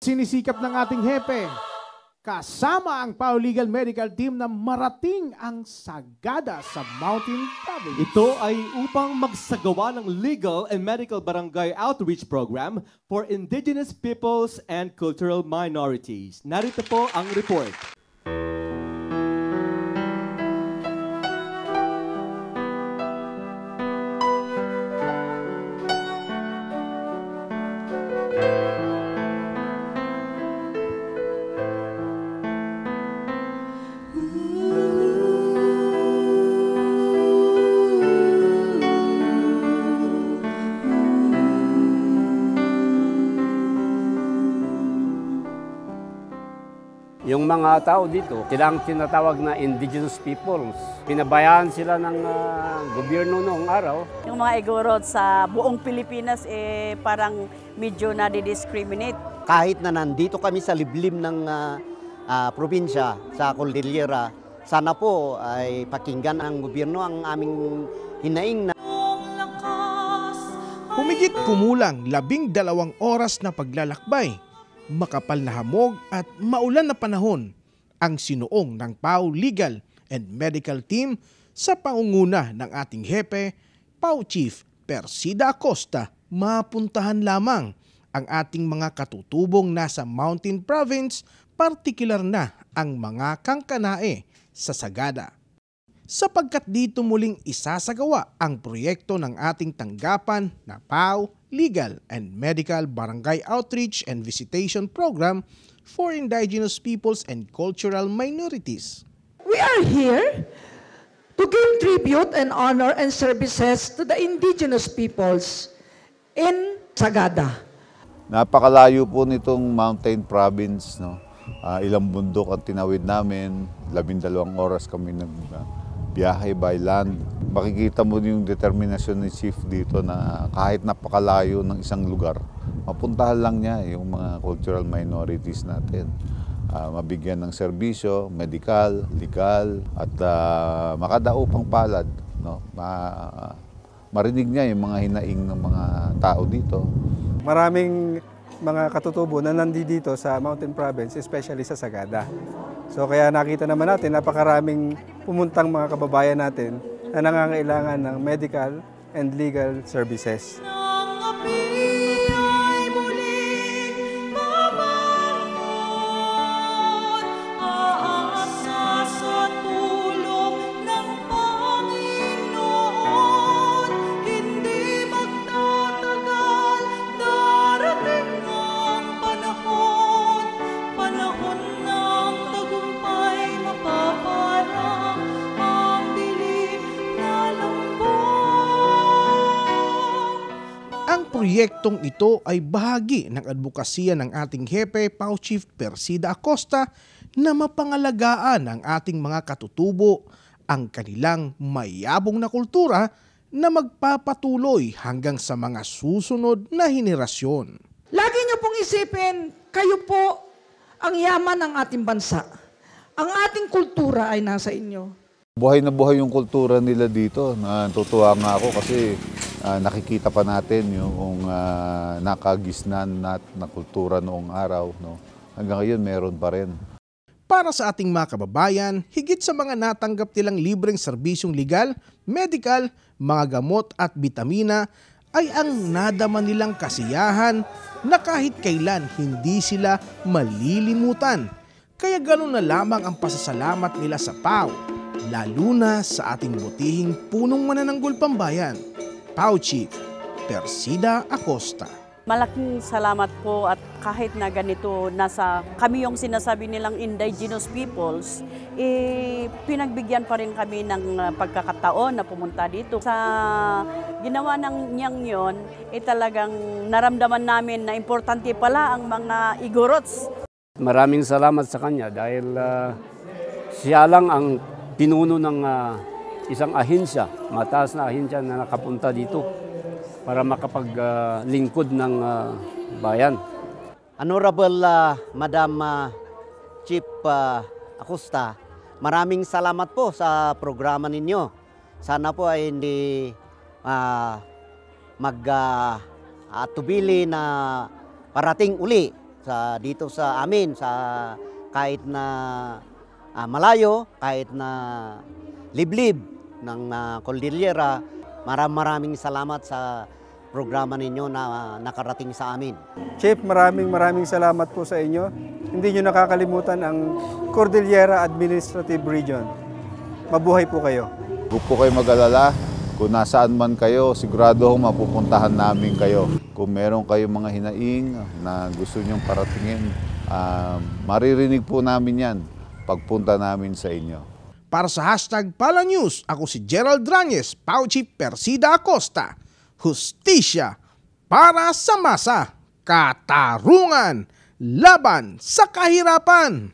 Sinisikap ng ating hepe, kasama ang PAO Legal Medical Team na marating ang sagada sa Mountain Province. Ito ay upang magsagawa ng Legal and Medical Barangay Outreach Program for Indigenous Peoples and Cultural Minorities. Narito po ang report. Yung mga tao dito, sila ang tinatawag na indigenous peoples. Pinabayaan sila ng gobyerno noong araw. Yung mga Igorot sa buong Pilipinas parang medyo nadi-discriminate. Kahit na nandito kami sa liblim ng probinsya, sa Cordillera, sana po ay pakinggan ang gobyerno ang aming hinaing na. Humigit kumulang 12 oras na paglalakbay, makapal na hamog at maulan na panahon ang sinuong ng PAO Legal and Medical Team sa pangunguna ng ating hepe, PAO Chief Persida Acosta. Mapuntahan lamang ang ating mga katutubong nasa Mountain Province, partikular na ang mga kangkanae sa sagada. Sapagkat dito muling isasagawa ang proyekto ng ating tanggapan na PAO Legal and Medical Barangay Outreach and Visitation Program for Indigenous Peoples and Cultural Minorities. We are here to give tribute and honor and services to the indigenous peoples in Sagada. Napakalayo po nitong Mountain Province, no? Ilang bundok ang tinawid namin, 12 oras kami biyahe by land. Makikita mo yung determinasyon ni Chief dito na kahit napakalayo ng isang lugar, mapuntahan lang niya yung mga cultural minorities natin. Mabigyan ng serbisyo, medical, legal, at makadaupang palad. No? Marinig niya yung mga hinaing ng mga tao dito. Maraming mga katutubo na nandito sa Mountain Province, especially sa Sagada. So kaya nakita naman natin, napakaraming pumuntang mga kababayan natin na nangangailangan ng medical and legal services. Proyektong ito ay bahagi ng advokasya ng ating hepe, PAO Chief Persida Acosta, na mapangalagaan ang ating mga katutubo, ang kanilang mayabong na kultura na magpapatuloy hanggang sa mga susunod na henerasyon. Lagi niyo pong isipin, kayo po ang yaman ng ating bansa. Ang ating kultura ay nasa inyo. Buhay na buhay yung kultura nila dito. Natutuwa nga ako kasi nakikita pa natin yung nakagisnan na kultura noong araw. No? Hanggang ngayon meron pa rin. Para sa ating mga kababayan, higit sa mga natanggap nilang libreng serbisyong legal, medical, mga gamot at bitamina, ay ang nadama nilang kasiyahan na kahit kailan hindi sila malilimutan. Kaya ganoon na lamang ang pasasalamat nila sa PAO, lalo na sa ating butihing punong manananggol pambayan, PAO Chief Persida Acosta. Malaking salamat po at kahit na ganito nasa kami yung sinasabi nilang indigenous peoples, pinagbigyan pa rin kami ng pagkakataon na pumunta dito. Sa ginawa ng niyang yon, talagang naramdaman namin na importante pala ang mga Igorots. Maraming salamat sa kanya dahil siya lang ang pinuno ng isang ahensya, mataas na ahensya na nakapunta dito para makapaglingkod ng bayan. Honorable Madam Chief Acosta, maraming salamat po sa programa ninyo. Sana po ay hindi magtubili na parating uli dito sa amin, sa kahit na malayo, kahit na liblib ng Cordillera. Maraming salamat sa programa ninyo na nakarating sa amin. Chief, maraming salamat po sa inyo. Hindi nyo nakakalimutan ang Cordillera Administrative Region. Mabuhay po kayo. Huwag po kayo mag-alala. Kung nasaan man kayo, sigurado mapupuntahan namin kayo. Kung meron kayong mga hinaing na gusto nyong paratingin, maririnig po namin yan pagpunta namin sa inyo. Para sa #PalaNews, ako si Gerald Drañez, Pauchi Persida Acosta. Hustisya para sa masa, katarungan, laban sa kahirapan.